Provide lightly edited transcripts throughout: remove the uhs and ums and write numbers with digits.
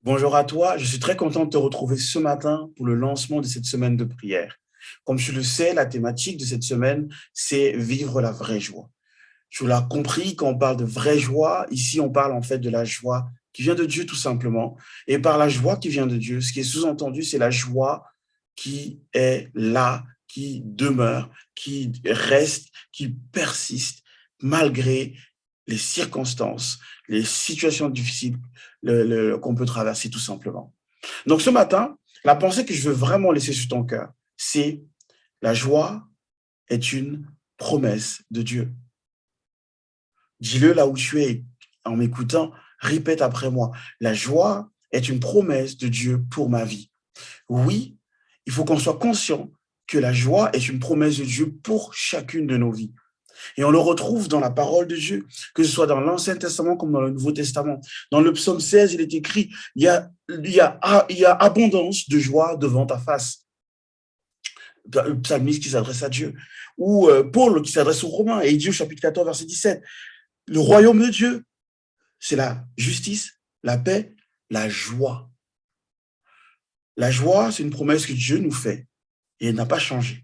Bonjour à toi, je suis très content de te retrouver ce matin pour le lancement de cette semaine de prière. Comme tu le sais, la thématique de cette semaine, c'est vivre la vraie joie. Tu l'as compris, quand on parle de vraie joie, ici on parle en fait de la joie qui vient de Dieu tout simplement. Et par la joie qui vient de Dieu, ce qui est sous-entendu, c'est la joie qui est là, qui demeure, qui reste, qui persiste malgré les circonstances, les situations difficiles qu'on peut traverser tout simplement. Donc ce matin, la pensée que je veux vraiment laisser sur ton cœur, c'est la joie est une promesse de Dieu. Dis-le là où tu es en m'écoutant, répète après moi. La joie est une promesse de Dieu pour ma vie. Oui, il faut qu'on soit conscient que la joie est une promesse de Dieu pour chacune de nos vies. Et on le retrouve dans la parole de Dieu, que ce soit dans l'Ancien Testament comme dans le Nouveau Testament. Dans le psaume 16, il est écrit, il y a abondance de joie devant ta face. Le psalmiste qui s'adresse à Dieu. Ou Paul qui s'adresse aux Romains, et il dit au chapitre 14, verset 17, le royaume de Dieu, c'est la justice, la paix, la joie. La joie, c'est une promesse que Dieu nous fait, et elle n'a pas changé.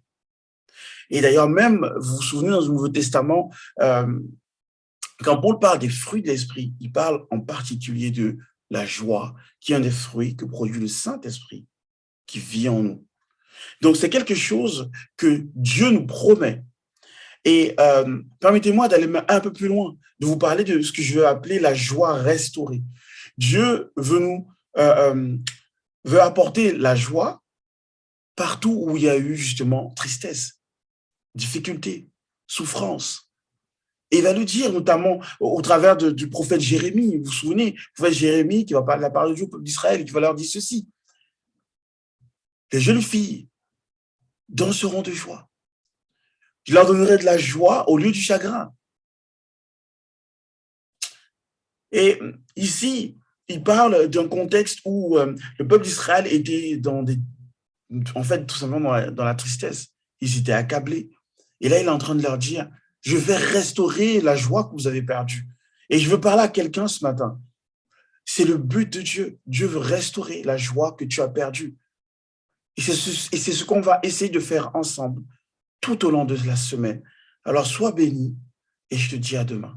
Et d'ailleurs, même, vous vous souvenez, dans le Nouveau Testament, quand Paul parle des fruits de l'esprit, il parle en particulier de la joie, qui est un des fruits que produit le Saint-Esprit, qui vit en nous. Donc, c'est quelque chose que Dieu nous promet. Et permettez-moi d'aller un peu plus loin, de vous parler de ce que je veux appeler la joie restaurée. Dieu veut apporter la joie partout où il y a eu justement tristesse, difficulté, souffrance. Et il va le dire, notamment au travers du prophète Jérémie. Vous vous souvenez, le prophète Jérémie qui va parler de la parole de Dieu au peuple d'Israël et qui va leur dire ceci. Les jeunes filles danseront de joie. Je leur donnerai de la joie au lieu du chagrin. Et ici, il parle d'un contexte où le peuple d'Israël était en fait, tout simplement dans la tristesse. Ils étaient accablés. Et là, il est en train de leur dire, je vais restaurer la joie que vous avez perdue. Et je veux parler à quelqu'un ce matin. C'est le but de Dieu. Dieu veut restaurer la joie que tu as perdue. Et c'est ce qu'on va essayer de faire ensemble tout au long de la semaine. Alors, sois béni et je te dis à demain.